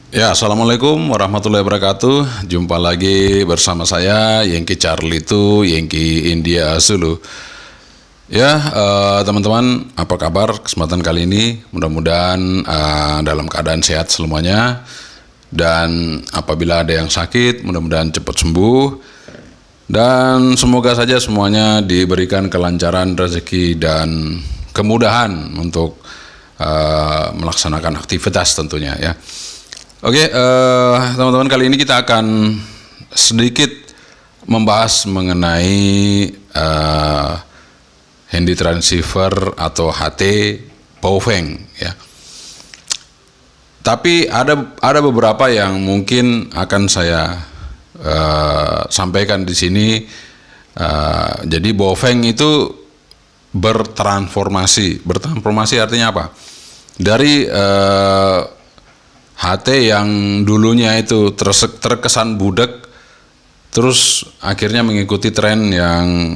Ya, Assalamualaikum warahmatullahi wabarakatuh. Jumpa lagi bersama saya, Yengki Charlie itu, Yengki India Zulu. Ya, teman-teman, apa kabar kesempatan kali ini? Mudah-mudahan dalam keadaan sehat semuanya. Dan apabila ada yang sakit, mudah-mudahan cepat sembuh. Dan semoga saja semuanya diberikan kelancaran rezeki dan kemudahan untuk melaksanakan aktivitas tentunya ya. Oke, teman-teman, kali ini kita akan sedikit membahas mengenai handy transceiver atau HT Baofeng ya. Tapi ada beberapa yang mungkin akan saya sampaikan di sini. Jadi Baofeng itu bertransformasi. Bertransformasi artinya apa? Dari HT yang dulunya itu terkesan budak, terus akhirnya mengikuti tren yang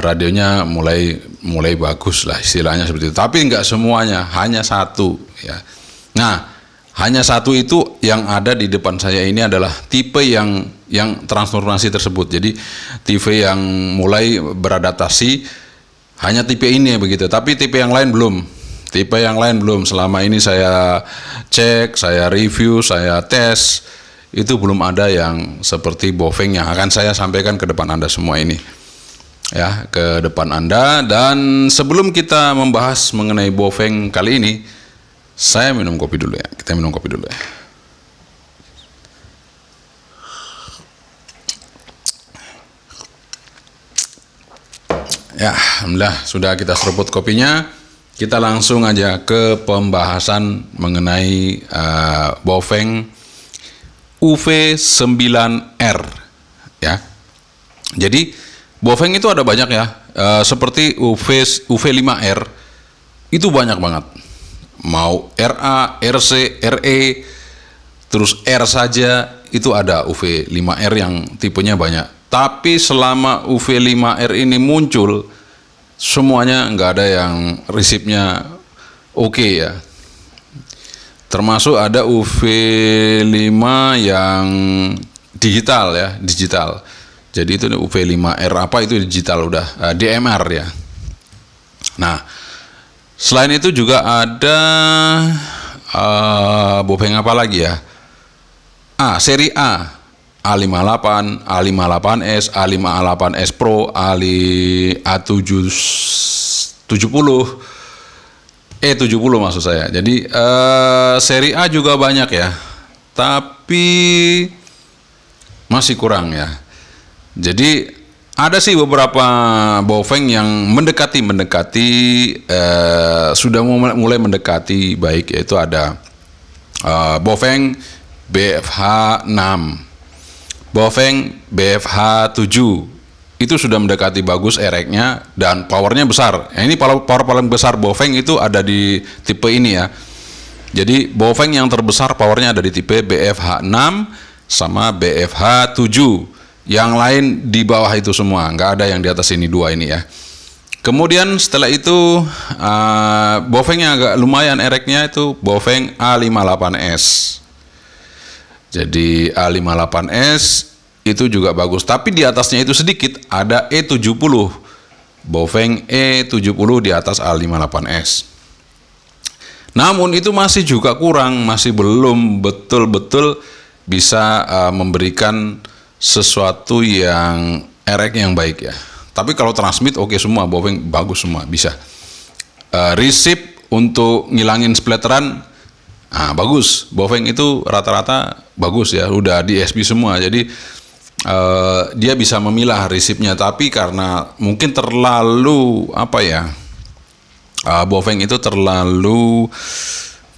radionya mulai bagus lah istilahnya seperti itu. Tapi nggak semuanya, hanya satu ya. Nah, hanya satu itu yang ada di depan saya ini adalah tipe yang transformasi tersebut. Jadi tipe yang mulai beradaptasi hanya tipe ini begitu. Tapi tipe yang lain belum. Tipe yang lain belum. Selama ini saya cek, saya review, saya tes, itu belum ada yang seperti Baofeng yang akan saya sampaikan ke depan Anda semua ini. Ya, ke depan Anda. Dan sebelum kita membahas mengenai Baofeng kali ini, saya minum kopi dulu ya. Kita minum kopi dulu ya. Ya, alhamdulillah sudah kita seruput kopinya. Kita langsung aja ke pembahasan mengenai Baofeng UV9R ya. Jadi Baofeng itu ada banyak ya, seperti UV5R itu banyak banget. Mau RA, RC, RE, terus R saja itu ada UV5R yang tipenya banyak. Tapi selama UV5R ini muncul, semuanya nggak ada yang resipnya oke ya. Termasuk ada UV5 yang digital ya, digital. Jadi itu UV5R apa itu digital udah, DMR ya. Nah, selain itu juga ada Baofeng apa lagi ya? Seri A. A58, A58S, A58S Pro, A770, E70 maksud saya. Jadi seri A juga banyak ya, tapi masih kurang ya. Jadi ada sih beberapa Baofeng yang mendekati sudah mulai mendekati baik, yaitu ada Baofeng BFH6, Baofeng BFH7 itu sudah mendekati bagus ereknya dan powernya besar. Ini power paling besar Baofeng itu ada di tipe ini ya. Jadi Baofeng yang terbesar powernya ada di tipe BFH6 sama BFH7. Yang lain di bawah itu semua, nggak ada yang di atas ini dua ini ya. Kemudian setelah itu Baofeng yang agak lumayan ereknya itu Baofeng A58S. Jadi A58S itu juga bagus, tapi di atasnya itu sedikit ada E70. Baofeng E70 di atas A58S. Namun itu masih juga kurang, masih belum betul-betul bisa memberikan sesuatu yang erek yang baik ya. Tapi kalau transmit oke semua, Baofeng bagus semua, bisa. Resip untuk ngilangin splatteran bagus. Baofeng itu rata-rata bagus ya, udah di SP semua. Jadi dia bisa memilah resipnya, tapi karena mungkin terlalu Baofeng itu terlalu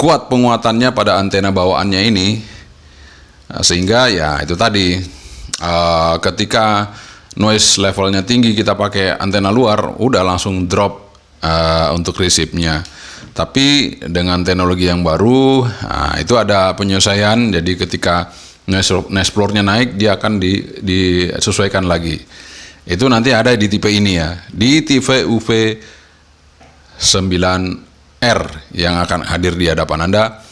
kuat penguatannya pada antena bawaannya ini, sehingga ya itu tadi ketika noise levelnya tinggi kita pakai antena luar udah langsung drop untuk resipnya. Tapi dengan teknologi yang baru, itu ada penyesuaian. Jadi ketika noise floor-nya naik, dia akan disesuaikan lagi. Itu nanti ada di tipe ini ya, di tipe UV9R yang akan hadir di hadapan Anda.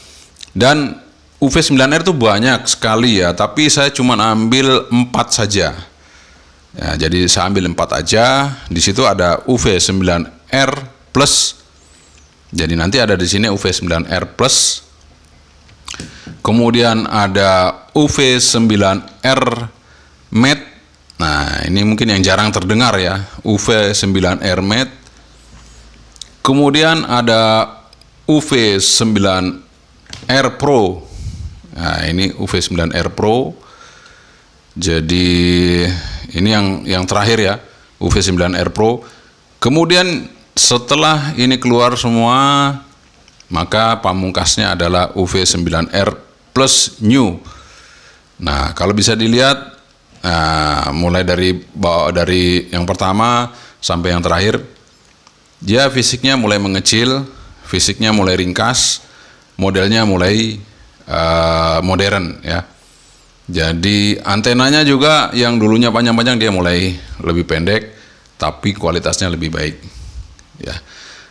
Dan UV9R itu banyak sekali ya, tapi saya cuma ambil 4 saja. Ya, jadi saya ambil 4 aja. Di situ ada UV9R plus. Jadi nanti ada di sini UV9R plus. Kemudian ada UV9R matte. Nah, ini mungkin yang jarang terdengar ya, UV9R matte. Kemudian ada UV9R Pro. Nah, ini UV9R Pro. Jadi ini yang terakhir ya, UV9R Pro. Kemudian setelah ini keluar semua, maka pamungkasnya adalah UV9R Plus New. Nah, kalau bisa dilihat, mulai dari yang pertama sampai yang terakhir, dia fisiknya mulai mengecil, fisiknya mulai ringkas, modelnya mulai modern ya. Jadi antenanya juga yang dulunya panjang-panjang dia mulai lebih pendek, tapi kualitasnya lebih baik ya.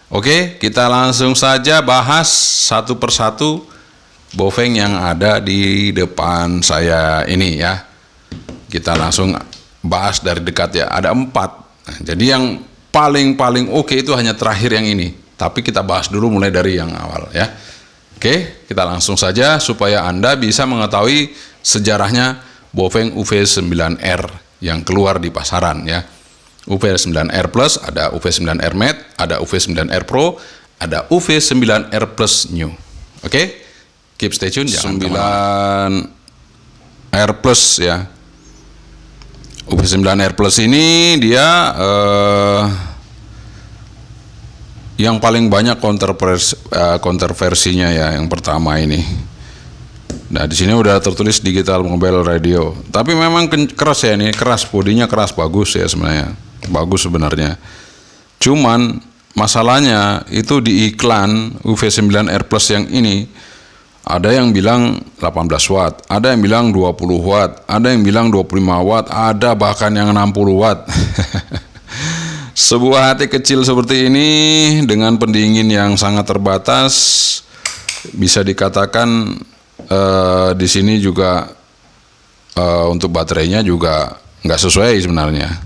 Oke, kita langsung saja bahas satu persatu Baofeng yang ada di depan saya ini ya. Kita langsung bahas dari dekat ya. Ada 4. Nah, jadi yang paling oke itu hanya terakhir yang ini. Tapi kita bahas dulu mulai dari yang awal ya. Oke, kita langsung saja supaya Anda bisa mengetahui sejarahnya Baofeng UV9R yang keluar di pasaran ya. UV9R Plus, ada UV9R Matte, ada UV9R Pro, ada UV9R Plus New. Oke, keep stay tune. 9R Plus ya. UV9R Plus ini dia yang paling banyak kontroversinya ya, yang pertama ini. Nah, di sini udah tertulis digital mobile radio. Tapi memang keras ya ini, keras, bodinya keras, bagus ya sebenarnya. Bagus sebenarnya. Cuman masalahnya itu di iklan UV9R Plus yang ini ada yang bilang 18 watt, ada yang bilang 20 watt, ada yang bilang 25 watt, ada bahkan yang 60 watt. Sebuah hati kecil seperti ini dengan pendingin yang sangat terbatas, bisa dikatakan di sini juga untuk baterainya juga nggak sesuai sebenarnya.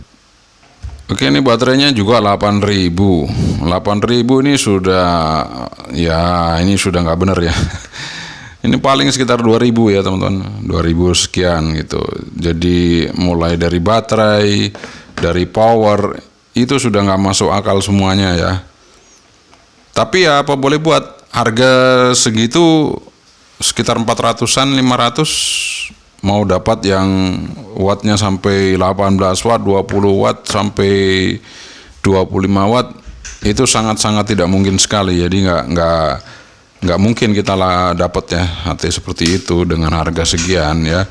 Oke, ini baterainya juga 8.000 ini sudah ya, ini sudah nggak benar ya. Ini paling sekitar 2.000 ya teman-teman, 2.000 sekian gitu. Jadi mulai dari baterai, dari power, itu sudah nggak masuk akal semuanya ya. Tapi ya apa boleh buat, harga segitu sekitar 400-an, 500 mau dapat yang wattnya sampai 18 watt, 20 watt sampai 25 watt, itu sangat-sangat tidak mungkin sekali. Jadi nggak mungkin kita lah dapat ya HT seperti itu dengan harga sekian ya.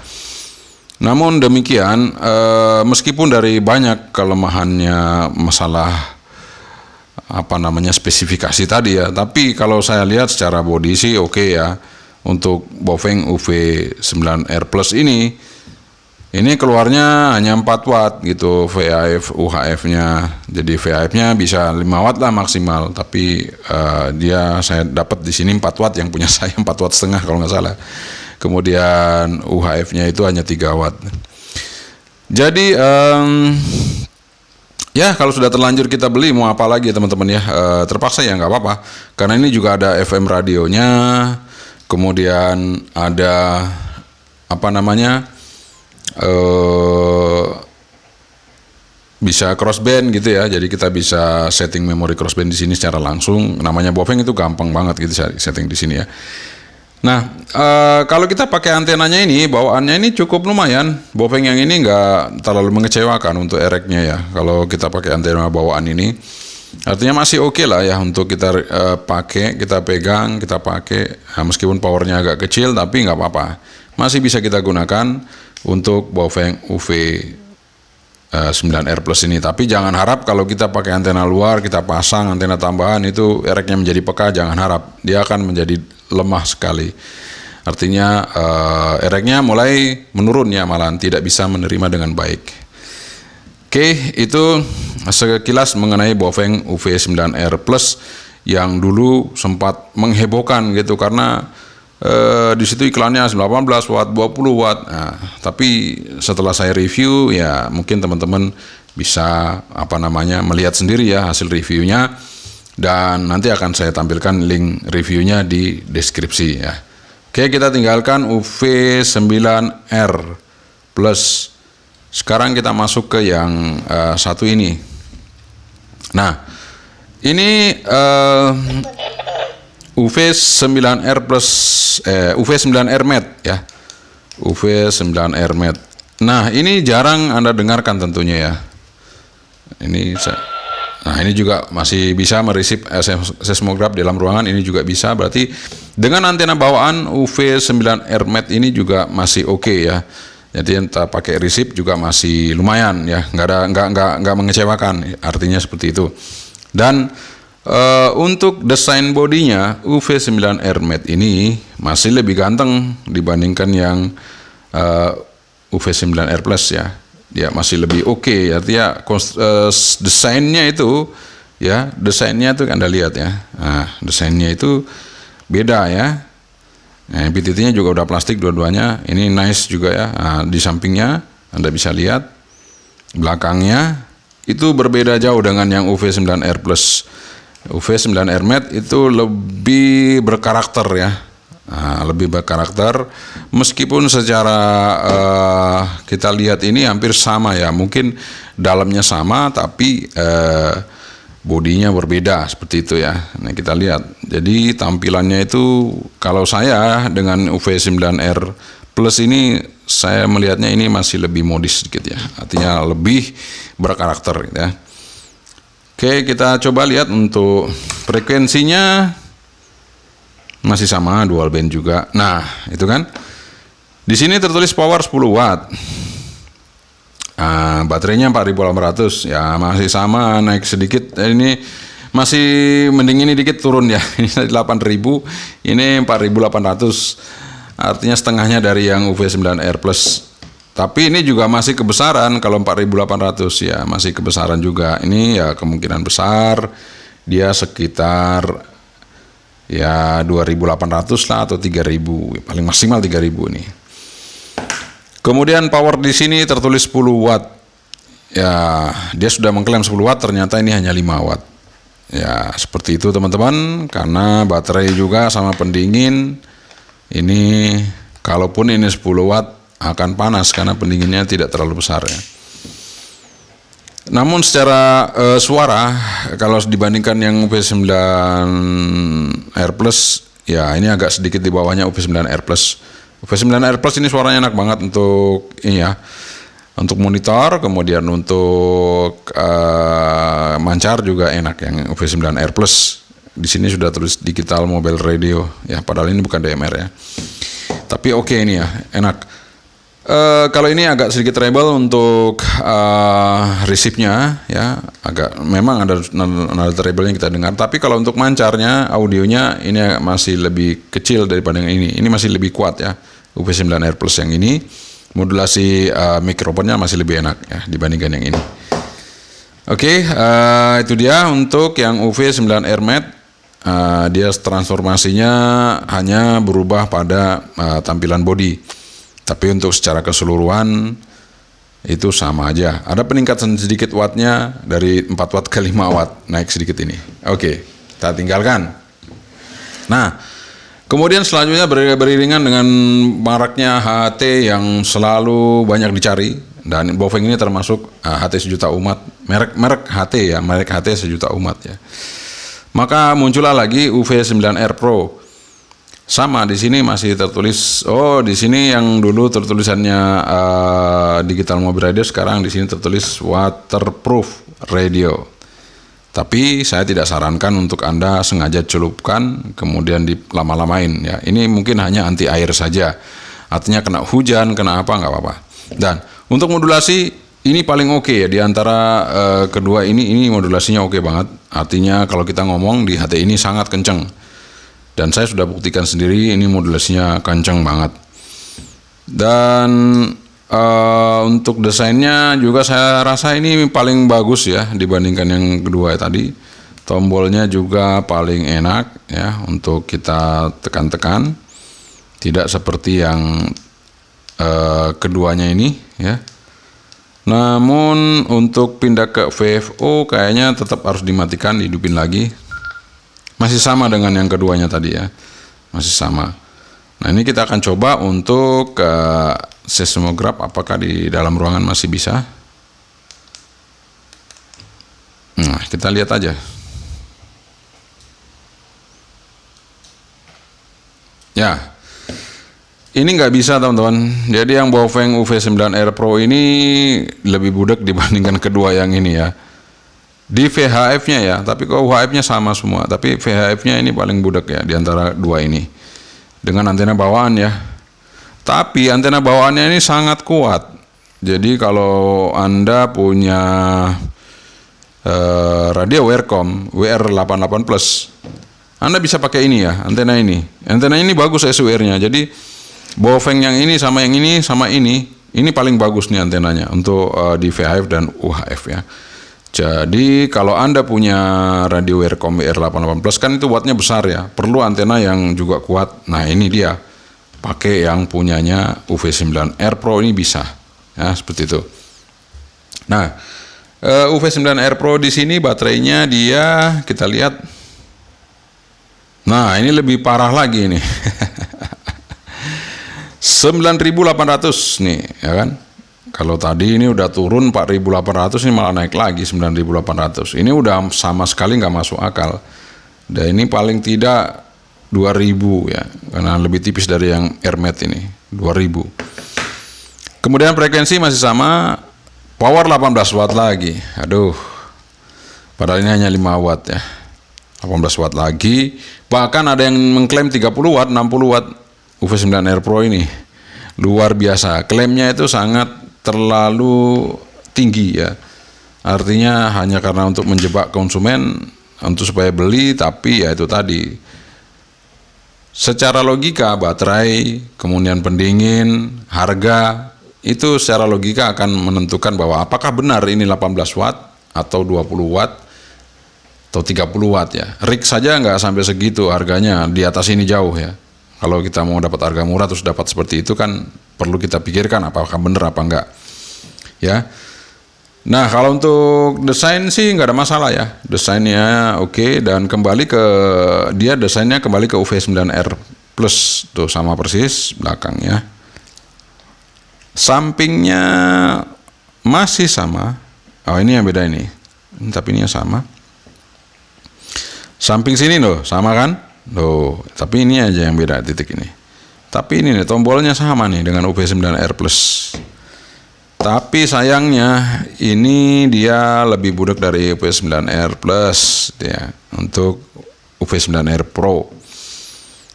Namun demikian, meskipun dari banyak kelemahannya masalah spesifikasi tadi ya, tapi kalau saya lihat secara body sih oke ya. Untuk Baofeng UV9R Plus ini keluarnya hanya 4 watt gitu VHF UHF-nya. Jadi VHF-nya bisa 5 watt lah maksimal, tapi saya dapat di sini 4 watt, yang punya saya 4 watt setengah kalau nggak salah. Kemudian UHF-nya itu hanya 3 watt. Jadi ya kalau sudah terlanjur kita beli, mau apa lagi ya teman-teman ya, terpaksa ya nggak apa-apa, karena ini juga ada FM radionya. Kemudian ada bisa crossband gitu ya. Jadi kita bisa setting memori crossband di sini secara langsung. Namanya Baofeng itu gampang banget gitu setting di sini ya. Nah, kalau kita pakai antenanya ini, bawaannya ini cukup lumayan. Baofeng yang ini nggak terlalu mengecewakan untuk ereknya ya. Kalau kita pakai antena bawaan ini, artinya masih oke lah ya untuk kita pakai, kita pegang, kita pakai. Nah, meskipun powernya agak kecil, tapi nggak apa-apa, masih bisa kita gunakan untuk Baofeng UV9R Plus ini. Tapi jangan harap kalau kita pakai antena luar, kita pasang antena tambahan, itu ereknya menjadi peka. Jangan harap, dia akan menjadi lemah sekali. Artinya ereknya mulai menurun ya, malahan tidak bisa menerima dengan baik. Oke, itu sekilas mengenai Baofeng UV9R Plus yang dulu sempat menghebohkan gitu, karena di situ iklannya 18 watt, 20 watt. Nah, tapi setelah saya review ya mungkin teman-teman bisa melihat sendiri ya hasil reviewnya, dan nanti akan saya tampilkan link reviewnya di deskripsi ya. Oke, kita tinggalkan UV9R Plus. Sekarang kita masuk ke yang satu ini. Nah, ini UV9R plus UV9R Matte ya. UV9R Matte. Nah, ini jarang Anda dengarkan tentunya ya. Nah, ini juga masih bisa meresip seismograf dalam ruangan, ini juga bisa. Berarti dengan antena bawaan UV9R Matte ini juga masih oke ya. Jadi entah pakai resip juga masih lumayan ya, nggak mengecewakan. Artinya seperti itu. Dan untuk desain bodinya UV9R Matte ini masih lebih ganteng dibandingkan yang UV9R Plus ya. Dia masih lebih oke, artinya desainnya itu ya, desainnya itu Anda lihat ya. Nah, desainnya itu beda ya. Nah, PTT-nya juga udah plastik dua-duanya. Ini nice juga ya. Nah, di sampingnya Anda bisa lihat, belakangnya itu berbeda jauh dengan yang UV9R Plus. UV9R Matte itu lebih berkarakter ya. Nah, lebih berkarakter, meskipun secara kita lihat ini hampir sama ya, mungkin dalamnya sama tapi bodinya berbeda seperti itu ya. Nah, kita lihat, jadi tampilannya itu kalau saya dengan UV9R Plus ini saya melihatnya ini masih lebih modis sedikit ya, artinya lebih berkarakter gitu ya. Oke, kita coba lihat untuk frekuensinya. Masih sama, dual band juga. Nah, itu kan. Di sini tertulis power 10 watt. Nah, baterainya 4800. Ya, masih sama, naik sedikit. Ini masih mending, ini dikit turun ya. Ini 8000, ini 4800. Artinya setengahnya dari yang UV9R Plus. Tapi ini juga masih kebesaran kalau 4800 ya, masih kebesaran juga. Ini ya kemungkinan besar dia sekitar ya 2800 lah atau 3000, paling maksimal 3000 nih. Kemudian power di sini tertulis 10 watt. Ya, dia sudah mengklaim 10 watt, ternyata ini hanya 5 watt. Ya, seperti itu teman-teman, karena baterai juga sama pendingin. Ini kalaupun ini 10 watt akan panas karena pendinginnya tidak terlalu besar ya. Namun secara suara, kalau dibandingkan yang UV9R Plus, ya ini agak sedikit di bawahnya UV9R Plus. UV9R Plus ini suaranya enak banget untuk ini ya, untuk monitor, kemudian untuk mancar juga enak yang UV9R Plus. Di sini sudah tulis digital mobile radio ya, padahal ini bukan DMR ya. Tapi oke ini ya, enak. Kalau ini agak sedikit treble untuk resipnya ya, agak memang ada nada treble yang kita dengar. Tapi kalau untuk mancarnya, audionya ini masih lebih kecil daripada yang ini. Ini masih lebih kuat ya, UV9R Plus yang ini. Modulasi mikrofonnya masih lebih enak ya dibandingkan yang ini. Oke, itu dia untuk yang UV9R Matte. Dia transformasinya hanya berubah pada tampilan body. Tapi untuk secara keseluruhan itu sama aja. Ada peningkatan sedikit wattnya dari 4 watt ke 5 watt, naik sedikit ini. Oke, kita tinggalkan. Nah, kemudian selanjutnya beriringan dengan maraknya HT yang selalu banyak dicari, dan Baofeng ini termasuk HT sejuta umat, merek HT ya, merek HT sejuta umat ya. Maka muncullah lagi UV9R Pro. Sama, di sini masih tertulis, di sini yang dulu tertulisannya digital mobile radio, sekarang di sini tertulis waterproof radio. Tapi saya tidak sarankan untuk Anda sengaja celupkan kemudian dilama-lamain ya. Ini mungkin hanya anti air saja. Artinya kena hujan, kena apa, nggak apa-apa. Dan untuk modulasi ini paling oke ya, di antara kedua ini modulasinya oke banget. Artinya kalau kita ngomong di HT ini sangat kenceng. Dan saya sudah buktikan sendiri, ini modulasinya kencang banget. Dan untuk desainnya juga saya rasa ini paling bagus ya dibandingkan yang kedua tadi. Tombolnya juga paling enak ya untuk kita tekan-tekan. Tidak seperti yang keduanya ini ya. Namun untuk pindah ke VFO kayaknya tetap harus dimatikan, dihidupin lagi. Masih sama dengan yang keduanya tadi ya, masih sama. Nah ini kita akan coba untuk seismograf, apakah di dalam ruangan masih bisa. Nah kita lihat aja. Ya, ini nggak bisa teman-teman. Jadi yang Baofeng UV9R Pro ini lebih budak dibandingkan kedua yang ini ya. Di VHF-nya ya, tapi kalau UHF-nya sama semua. Tapi VHF-nya ini paling budak ya di antara dua ini. Dengan antena bawaan ya. Tapi antena bawaannya ini sangat kuat. Jadi kalau Anda punya radio Wircom WR88 Plus, Anda bisa pakai ini ya, antena ini. Antena ini bagus SUR-nya. Jadi Baofeng yang ini sama yang ini sama ini paling bagus nih antenanya untuk di VHF dan UHF ya. Jadi kalau Anda punya radio Wircom WR88 Plus kan itu wattnya besar ya, perlu antena yang juga kuat. Nah ini dia, pakai yang punyanya UV9R Pro ini bisa ya, seperti itu. Nah UV9R Pro di sini baterainya dia kita lihat. Nah ini lebih parah lagi nih. 9.800 nih ya kan. Kalau tadi ini udah turun 4.800, ini malah naik lagi 9.800. Ini udah sama sekali nggak masuk akal. Dan ini paling tidak 2.000 ya, karena lebih tipis dari yang AirMate ini 2.000. Kemudian frekuensi masih sama, power 18 watt lagi. Aduh, padahal ini hanya 5 watt ya. 18 watt lagi. Bahkan ada yang mengklaim 30 watt, 60 watt UV9R Pro ini. Luar biasa. Klaimnya itu sangat terlalu tinggi ya. Artinya hanya karena untuk menjebak konsumen untuk supaya beli, tapi ya itu tadi. Secara logika baterai, kemudian pendingin, harga itu secara logika akan menentukan bahwa apakah benar ini 18 watt atau 20 watt atau 30 watt ya. Rig saja nggak sampai segitu harganya, di atas ini jauh ya. Kalau kita mau dapat harga murah terus dapat seperti itu kan perlu kita pikirkan apakah benar apa enggak ya. Nah kalau untuk desain sih nggak ada masalah ya, desainnya oke, dan kembali ke dia desainnya kembali ke UV9R Plus tuh sama persis belakangnya. Sampingnya masih sama. Oh ini yang beda ini, tapi ini yang sama. Samping sini loh sama kan. Loh, tapi ini aja yang beda titik ini. Tapi ini nih tombolnya sama nih dengan UV9R Plus. Tapi sayangnya ini dia lebih budak dari UV9R Plus ya untuk UV9R Pro.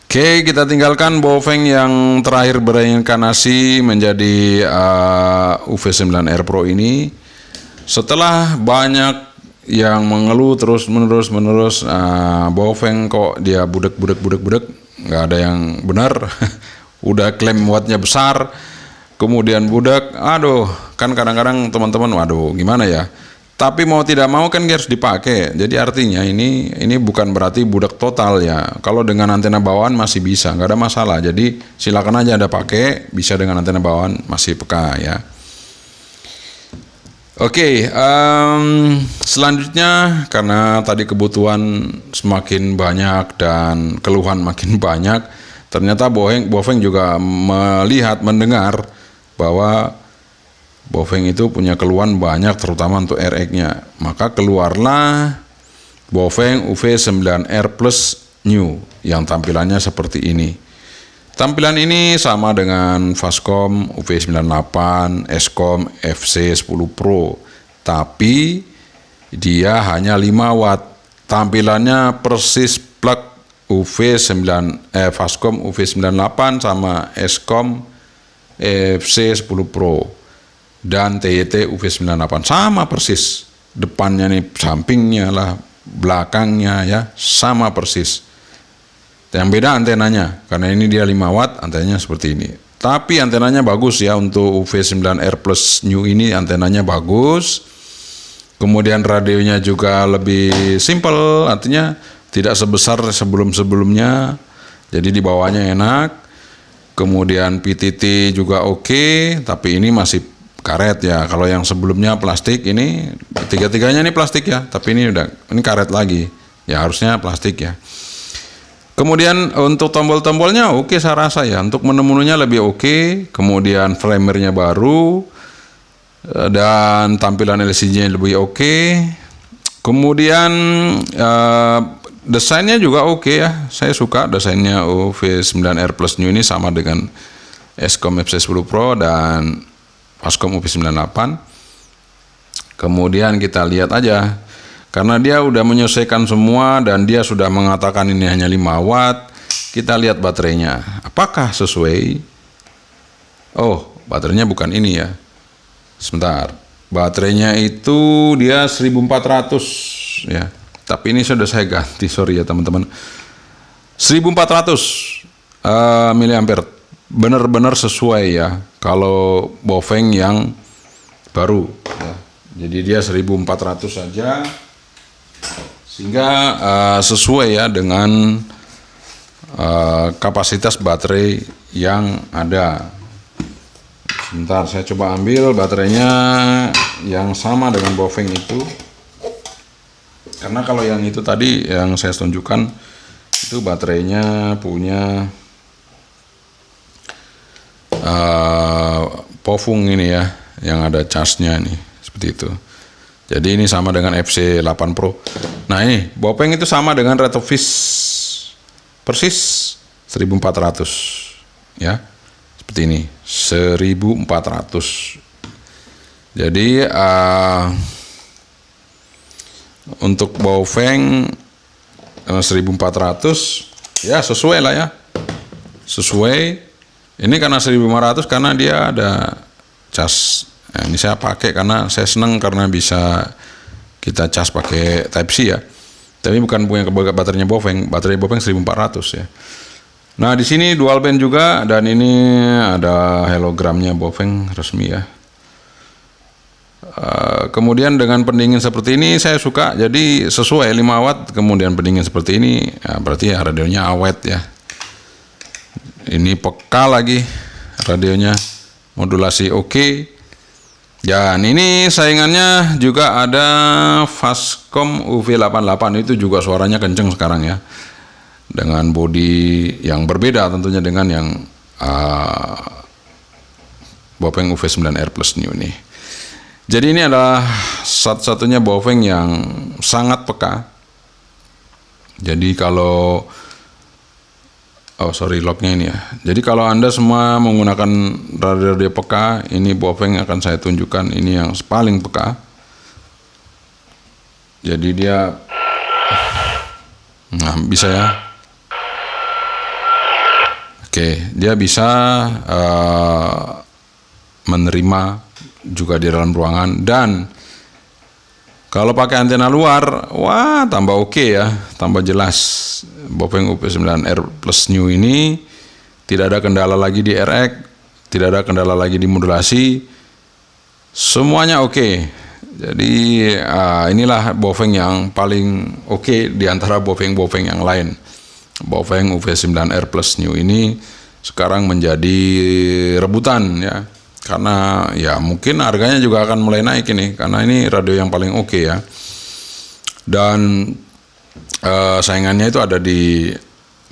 Oke, kita tinggalkan Baofeng yang terakhir bereinkarnasi menjadi UV9R Pro ini. Setelah banyak yang mengeluh terus menerus Baofeng kok dia budak, nggak ada yang benar. Udah klaim wattnya besar, kemudian budak. Aduh, kan kadang-kadang teman-teman, waduh gimana ya. Tapi mau tidak mau kan harus dipakai. Jadi artinya ini bukan berarti budak total ya. Kalau dengan antena bawaan masih bisa, nggak ada masalah. Jadi silakan aja Anda pakai, bisa dengan antena bawaan masih peka ya. Oke, selanjutnya karena tadi kebutuhan semakin banyak dan keluhan makin banyak, ternyata Baofeng juga mendengar bahwa Baofeng itu punya keluhan banyak terutama untuk RX-nya. Maka keluarlah Baofeng UV9R Plus New yang tampilannya seperti ini. Tampilan ini sama dengan Fastcom UV98, Escom FC10 Pro, tapi dia hanya 5 watt. Tampilannya persis plug Fastcom UV98 sama Escom FC10 Pro dan TYT UV98 sama persis. Depannya nih, sampingnya lah, belakangnya ya sama persis. Yang beda antenanya, karena ini dia 5 watt, antenanya seperti ini. Tapi antenanya bagus ya, untuk UV9R Plus New ini antenanya bagus. Kemudian radionya juga lebih simple, artinya tidak sebesar sebelum-sebelumnya. Jadi dibawanya enak. Kemudian PTT juga oke, tapi ini masih karet ya. Kalau yang sebelumnya plastik, ini tiga-tiganya ini plastik ya, tapi ini karet lagi. Ya harusnya plastik ya. Kemudian untuk tombol-tombolnya oke saya rasa ya. Untuk menu-menunya lebih oke. Kemudian framernya baru dan tampilan LCD-nya lebih oke. Kemudian desainnya juga oke ya. Saya suka desainnya UV9R Plus New ini, sama dengan Escom FC10 Pro dan Fastcom UV98. Kemudian kita lihat aja, karena dia udah menyesuaikan semua dan dia sudah mengatakan ini hanya 5 watt. Kita lihat baterainya, apakah sesuai? Oh, baterainya bukan ini ya. Sebentar. Baterainya itu dia 1400 ya. Tapi ini sudah saya ganti, sorry ya teman-teman. 1400 miliampere. Benar-benar sesuai ya. Kalau Baofeng yang baru ya. Jadi dia 1400 saja. Sehingga sesuai ya dengan kapasitas baterai yang ada. Sebentar, saya coba ambil baterainya yang sama dengan Baofeng itu. Karena kalau yang itu tadi yang saya tunjukkan itu baterainya punya Pofung ini ya, yang ada casnya nih, seperti itu. Jadi ini sama dengan FC8 Pro. Nah ini Baofeng itu sama dengan Retrofish persis 1400 ya. Seperti ini 1400. Jadi untuk Baofeng 1400 ya sesuai lah ya. Sesuai. Ini karena 1500 karena dia ada cas. Nah, ini saya pakai karena saya senang karena bisa kita cas pakai Type C ya. Tapi bukan punya baterainya Baofeng, baterai Baofeng 1400 ya. Nah, di sini dual band juga dan ini ada hologramnya Baofeng resmi ya. Kemudian dengan pendingin seperti ini saya suka, jadi sesuai 5 watt kemudian pendingin seperti ini ya, berarti ya radionya awet ya. Ini peka lagi radionya, modulasi oke. Dan ini saingannya juga ada Fastcom UV88, itu juga suaranya kenceng sekarang ya, dengan bodi yang berbeda tentunya dengan yang Baofeng UV9R Plus New ini. Jadi ini adalah satu-satunya Baofeng yang sangat peka. Jadi kalau locknya ini ya. Jadi kalau Anda semua menggunakan radio peka, ini Baofeng akan saya tunjukkan ini yang paling peka. Jadi dia bisa ya. Oke, dia bisa menerima juga di dalam ruangan, dan kalau pakai antena luar, wah tambah oke ya, tambah jelas. Baofeng UV9R Plus New ini tidak ada kendala lagi di RX, tidak ada kendala lagi di modulasi, semuanya oke. Jadi inilah Baofeng yang paling oke di antara Baofeng yang lain. Baofeng UV9R Plus New ini sekarang menjadi rebutan ya. Karena ya mungkin harganya juga akan mulai naik ini, karena ini radio yang paling oke ya. Dan saingannya itu ada di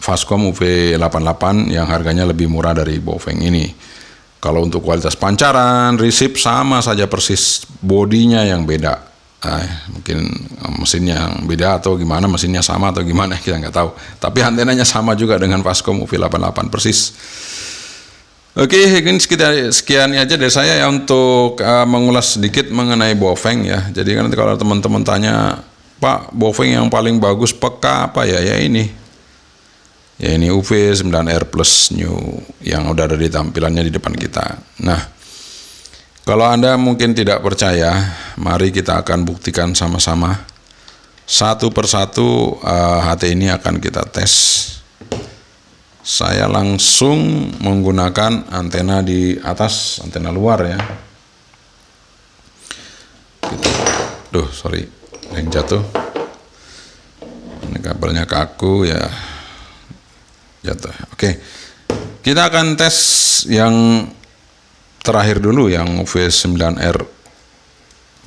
Fastcom UV88 yang harganya lebih murah dari Baofeng ini. Kalau untuk kualitas pancaran, resip sama saja persis, bodinya yang beda. Mungkin mesinnya yang beda atau gimana, mesinnya sama atau gimana kita nggak tahu. Tapi antenanya sama juga dengan Fastcom UV88 persis. Oke, ini sekian aja dari saya ya untuk mengulas sedikit mengenai Baofeng ya. Jadi nanti kalau teman-teman tanya, Pak, Baofeng yang paling bagus peka apa ya? Ya ini UV9R Plus New yang udah ada di tampilannya di depan kita. Nah, kalau Anda mungkin tidak percaya, mari kita akan buktikan sama-sama. Satu persatu HT ini akan kita tes. Saya langsung menggunakan antena di atas, antena luar ya. Duh, sorry, yang jatuh. Ini kabelnya kaku ya, jatuh. Oke, Kita akan tes yang terakhir dulu, yang UV9R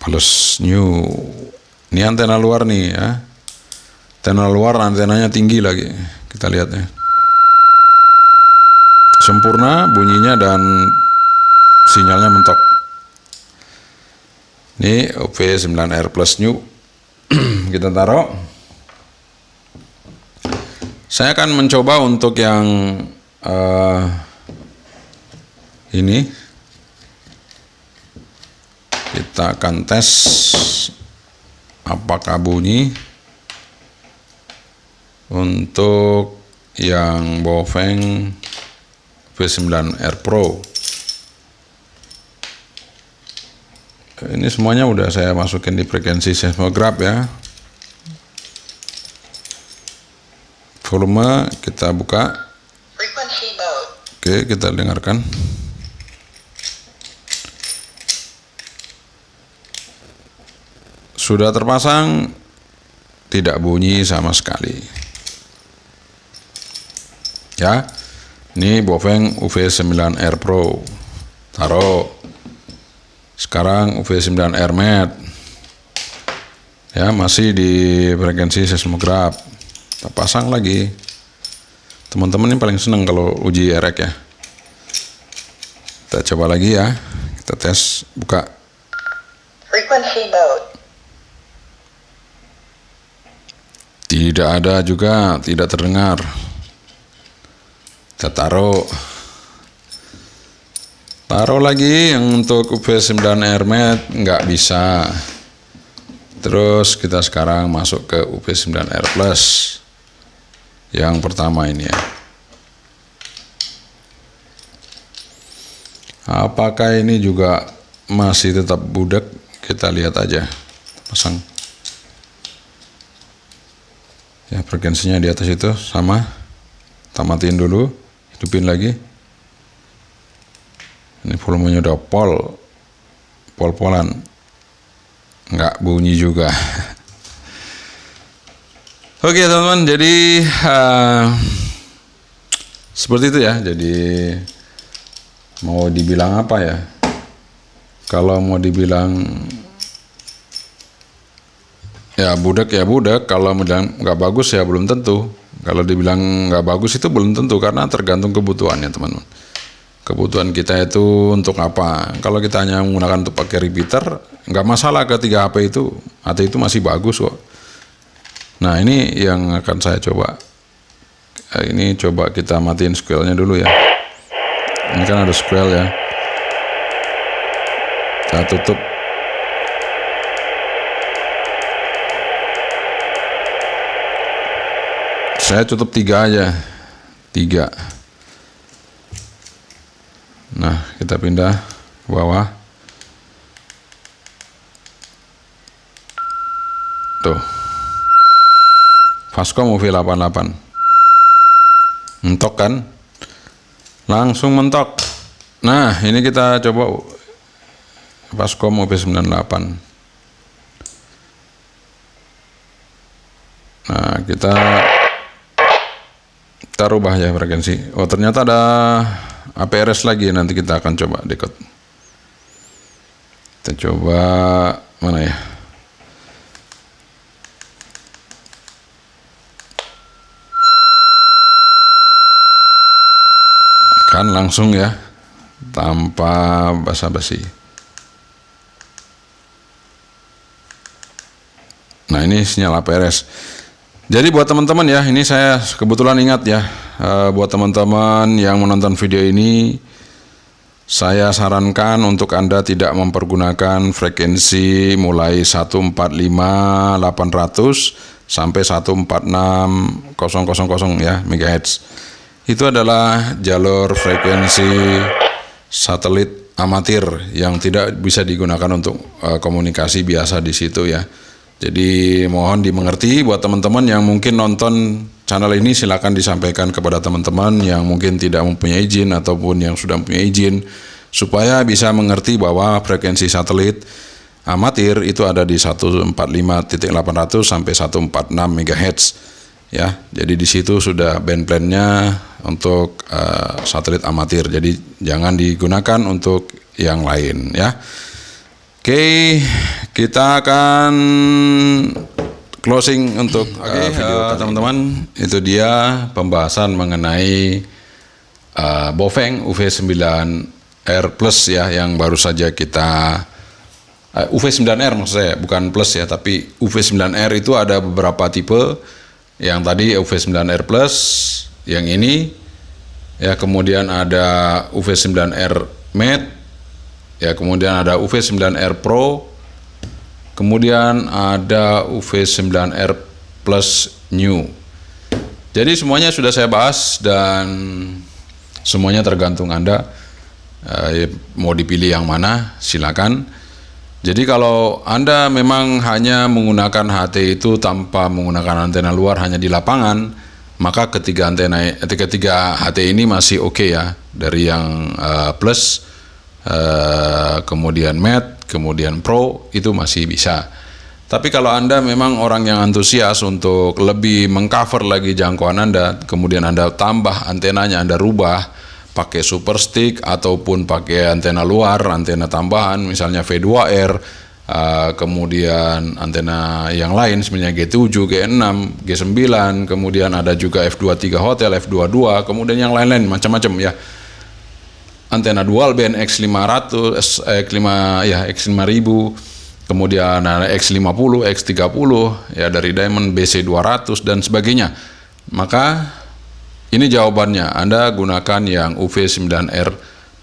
plus new. Ini antena luar nih ya. Antena luar, antenanya tinggi lagi. Kita lihat ya. Sempurna bunyinya dan sinyalnya mentok. Ini UV9R plus new. Kita taruh. Saya akan mencoba untuk yang ini. Kita akan tes apakah bunyi untuk yang Baofeng V9R Pro. Ini semuanya udah saya masukin di frekuensi seismograf ya. Volume kita buka. Oke, kita dengarkan. Sudah terpasang, tidak bunyi sama sekali. Ya, ini Baofeng UV9R Pro. Taruh. Sekarang UV9R Matte. Ya, masih di frekuensi seismograf. Kita pasang lagi. Teman-teman ini paling seneng kalau uji erek ya. Kita coba lagi ya. Kita tes, buka. Frequency mode. Tidak ada juga, tidak terdengar. Kita taruh. Taruh lagi yang untuk UV9R Matte, nggak bisa. Terus kita sekarang masuk ke UV9R Plus. Yang pertama ini ya. Apakah ini juga masih tetap budak? Kita lihat aja. Pasang. Ya, frekuensinya di atas itu sama. Kita matiin dulu, hidupin lagi. Ini volumenya udah pol-polan, nggak bunyi juga. Oke teman-teman, jadi seperti itu ya. Jadi mau dibilang apa ya? Kalau mau dibilang ya budak, kalau bilang nggak bagus ya belum tentu. Kalau dibilang nggak bagus itu belum tentu, karena tergantung kebutuhannya teman-teman. Kebutuhan kita itu untuk apa? Kalau kita hanya menggunakan untuk pakai repeater, nggak masalah. Ketiga HP itu masih bagus kok. Nah ini yang akan saya coba. Ini coba kita matiin squeal-nya dulu ya. Ini kan ada squeal ya. Kita tutup. Saya tutup 3 aja. 3. Nah, kita pindah ke bawah. Tuh. Fastcom UV88. Mentok kan? Langsung mentok. Nah, ini kita coba Fastcom UV98. Nah, kita rubah ya frekuensi. Oh, ternyata ada APRS lagi, nanti kita akan coba dekod. Kita coba mana ya? Kan langsung ya, tanpa basa-basi. Nah ini sinyal APRS. Jadi buat teman-teman ya, ini saya kebetulan ingat ya, buat teman-teman yang menonton video ini, saya sarankan untuk Anda tidak mempergunakan frekuensi mulai 145.800 sampai 146.000 ya MHz. Itu adalah jalur frekuensi satelit amatir yang tidak bisa digunakan untuk komunikasi biasa di situ ya. Jadi mohon dimengerti buat teman-teman yang mungkin nonton channel ini, silakan disampaikan kepada teman-teman yang mungkin tidak mempunyai izin ataupun yang sudah mempunyai izin, supaya bisa mengerti bahwa frekuensi satelit amatir itu ada di 145.800 sampai 146 MHz ya. Jadi di situ sudah band plan-nya untuk satelit amatir. Jadi jangan digunakan untuk yang lain ya. Oke, kita akan closing untuk video teman-teman. Itu dia pembahasan mengenai Baofeng UV9R Plus ya, yang baru saja kita UV9R maksud saya, bukan Plus ya, tapi UV9R itu ada beberapa tipe. Yang tadi UV9R Plus, yang ini ya, kemudian ada UV9R Matte ya, kemudian ada UV9R Pro, kemudian ada UV9R Plus New. Jadi semuanya sudah saya bahas dan semuanya tergantung Anda mau dipilih yang mana, silakan. Jadi kalau Anda memang hanya menggunakan HT itu tanpa menggunakan antena luar hanya di lapangan, maka ketiga HT ini masih oke ya, dari yang Plus, kemudian Matte, kemudian Pro, itu masih bisa. Tapi kalau Anda memang orang yang antusias untuk lebih mengcover lagi jangkauan Anda, kemudian Anda tambah antenanya, Anda rubah pakai super stick ataupun pakai antena luar, antena tambahan misalnya V2R, kemudian antena yang lain sebenarnya G7, G6, G9, kemudian ada juga F23 Hotel, F22, kemudian yang lain-lain macam-macam ya. Antena dual band X500, X5000, kemudian ada X50, X30 ya, dari Diamond BC200 dan sebagainya. Maka ini jawabannya, Anda gunakan yang UV9R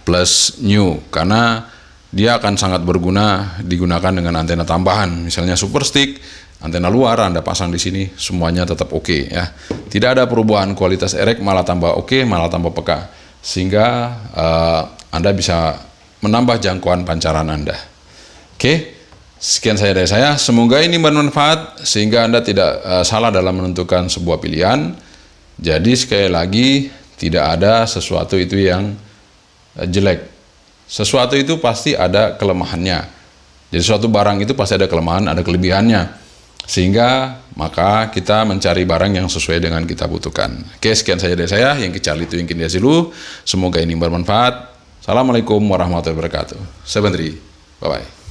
Plus New karena dia akan sangat berguna digunakan dengan antena tambahan, misalnya super stick, antena luar Anda pasang di sini, semuanya tetap oke ya. Tidak ada perubahan kualitas erek, malah tambah oke, malah tambah peka, sehingga Anda bisa menambah jangkauan pancaran Anda. Oke, sekian saya dari saya. Semoga ini bermanfaat sehingga Anda tidak salah dalam menentukan sebuah pilihan. Jadi sekali lagi, tidak ada sesuatu itu yang jelek. Sesuatu itu pasti ada kelemahannya. Jadi suatu barang itu pasti ada kelemahan, ada kelebihannya. Sehingga maka kita mencari barang yang sesuai dengan kita butuhkan. Oke, sekian saja dari saya. Yang kecali itu yang kini dulu. Semoga ini bermanfaat. Assalamualaikum warahmatullahi wabarakatuh. Saya Bandri. Bye-bye.